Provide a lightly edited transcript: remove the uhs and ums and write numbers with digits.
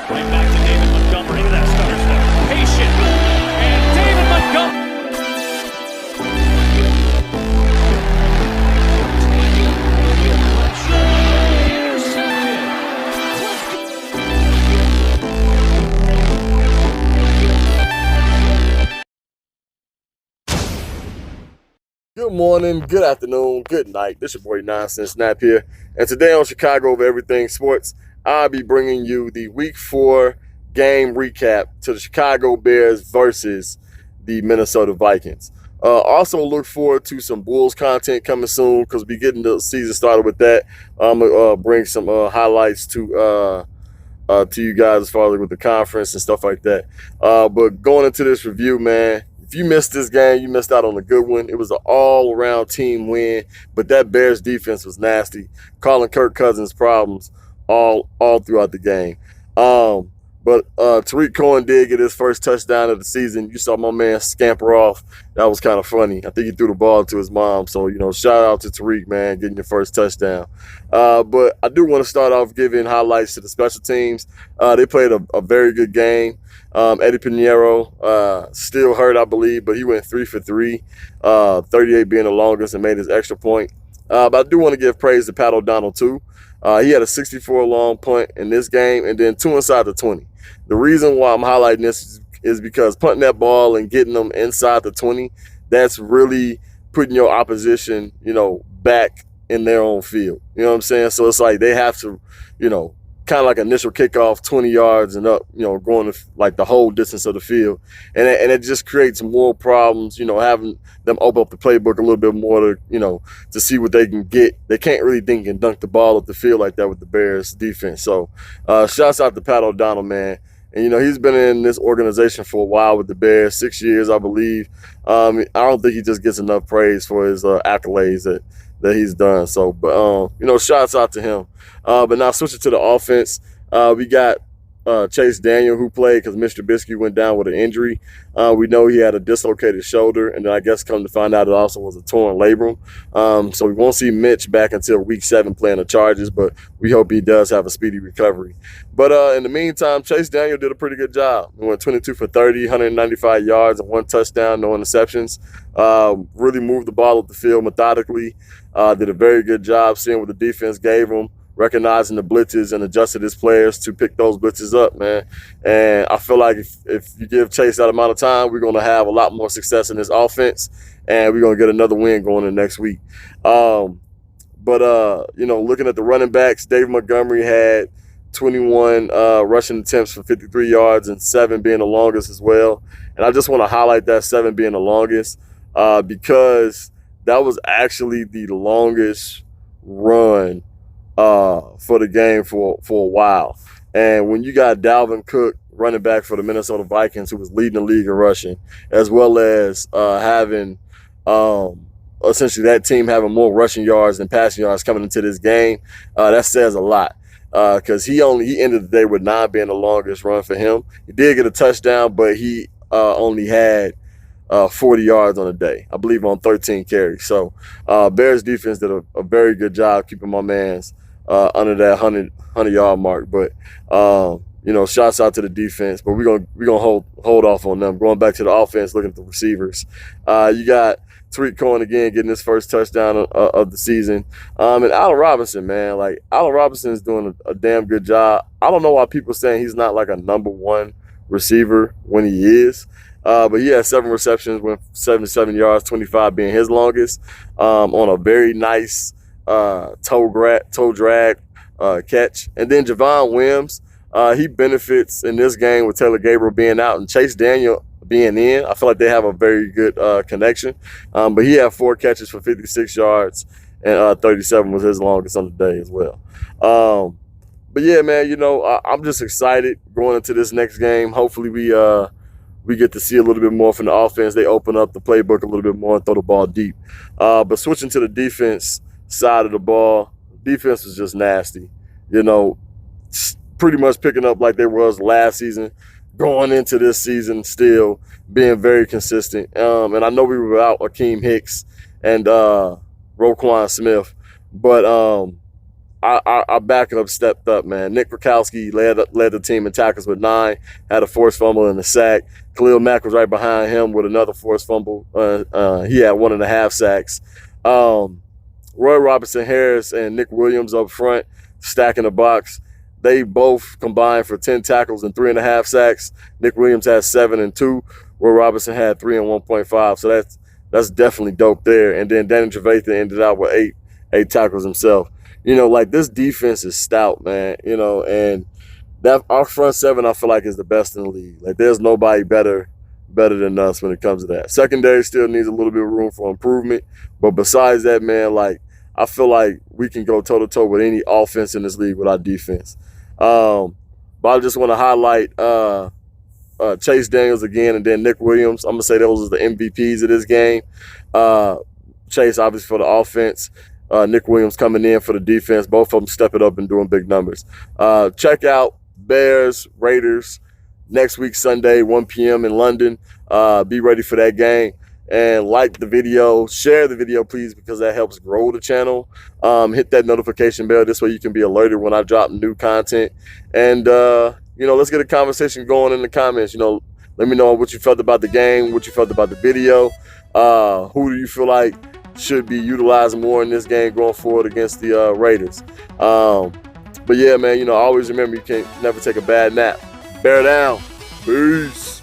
Right back to David Montgomery. Look at that stutter step. Patient. And David Montgomery. Good morning, good afternoon, good night. This your boy Nonsense Snap here. And today on Chicago Over Everything Sports, I'll be bringing you the Week 4 game recap to the Chicago Bears versus the Minnesota Vikings. Also look forward to some Bulls content coming soon because we're getting the season started with that. I'm going to bring some highlights to you guys as far as with the conference and stuff like that. But going into this review, man, if you missed this game, you missed out on a good one. It was an all-around team win, but that Bears defense was nasty, causing Kirk Cousins problems all throughout the game. But Tariq Cohen did get his first touchdown of the season. You saw my man scamper off. That was kind of funny. I think he threw the ball to his mom. So, shout out to Tariq, man, getting your first touchdown. But I do want to start off giving highlights to the special teams. They played a very good game. Eddie Pinheiro still hurt, I believe, but he went 3 for 3, 38 being the longest and made his extra point. But I do want to give praise to Pat O'Donnell, too. He had a 64-long punt in this game and then 2 inside the 20. The reason why I'm highlighting this is because punting that ball and getting them inside the 20, that's really putting your opposition, back in their own field. You know what I'm saying? So it's like they have to, kind of like initial kickoff 20 yards and up, going like the whole distance of the field. And it just creates more problems, having them open up the playbook a little bit more to see what they can get. They can't really think and dunk the ball up the field like that with the Bears defense. So shouts out to Pat O'Donnell, man. And, he's been in this organization for a while with the Bears, 6 years, I believe. I don't think he just gets enough praise for his accolades that he's done. So, but, shouts out to him. But now switching to the offense, we got Chase Daniel who played because Mr. Trubisky went down with an injury. We know he had a dislocated shoulder, and then I guess come to find out it also was a torn labrum. So we won't see Mitch back until Week 7 playing the Chargers, but we hope he does have a speedy recovery. But in the meantime, Chase Daniel did a pretty good job. He went 22 for 30, 195 yards and 1 touchdown, no interceptions. Really moved the ball up the field methodically. Did a very good job seeing what the defense gave him, recognizing the blitzes and adjusted his players to pick those blitzes up, man. And I feel like if you give Chase that amount of time, we're going to have a lot more success in this offense, and we're going to get another win going in next week. But looking at the running backs, David Montgomery had 21 rushing attempts for 53 yards and 7 being the longest as well. And I just want to highlight that 7 being the longest because that was actually the longest run for the game for a while. And when you got Dalvin Cook, running back for the Minnesota Vikings, who was leading the league in rushing, as well as having essentially that team having more rushing yards than passing yards coming into this game, that says a lot. Because he ended the day with 9 being the longest run for him. He did get a touchdown, but he only had 40 yards on the day, I believe, on 13 carries. So Bears defense did a very good job keeping my mans under that 100-yard mark. But shouts out to the defense. But we're gonna hold off on them. Going back to the offense, looking at the receivers, you got Tariq Cohen again getting his first touchdown of the season. And Allen Robinson, man, like Allen Robinson is doing a damn good job. I don't know why people are saying he's not like a number 1 receiver when he is. But he had 7 receptions with 77 yards, 25 being his longest, on a very nice toe drag catch. And then Javon Wims, he benefits in this game with Taylor Gabriel being out and Chase Daniel being in. I feel like they have a very good connection. But he had 4 catches for 56 yards, and 37 was his longest on the day as well. But yeah, man, I'm just excited going into this next game. Hopefully we get to see a little bit more from the offense. They open up the playbook a little bit more and throw the ball deep. But switching to the defense side of the ball, defense was just nasty. Pretty much picking up like they was last season, going into this season still being very consistent. And I know we were without Akeem Hicks and Roquan Smith, but our backup stepped up, man. Nick Rakowski led the team in tackles with 9, had a forced fumble and a sack. Khalil Mack was right behind him with another forced fumble. He had 1.5 sacks. Roy Robinson Harris and Nick Williams up front, stacking the box. They both combined for 10 tackles and 3.5 sacks. Nick Williams had 7 and 2. Roy Robinson had 3 and 1.5. So that's definitely dope there. And then Danny Trevathan ended out with eight tackles himself. Like this defense is stout, man. And that our front seven I feel like is the best in the league. Like there's nobody better than us when it comes to that. Secondary still needs a little bit of room for improvement. But besides that, man, like I feel like we can go toe-to-toe with any offense in this league with our defense. But I just want to highlight Chase Daniels again and then Nick Williams. I'm going to say those are the MVPs of this game. Chase, obviously, for the offense. Nick Williams coming in for the defense. Both of them stepping up and doing big numbers. Check out Bears, Raiders next week, Sunday, 1 p.m. in London. Be ready for that game. And like the video, share the video, please, because that helps grow the channel. Hit that notification bell. This way you can be alerted when I drop new content. And, let's get a conversation going in the comments. Let me know what you felt about the game, what you felt about the video. Who do you feel like should be utilized more in this game going forward against the Raiders? But yeah, man, always remember you can't never take a bad nap. Bear down. Peace.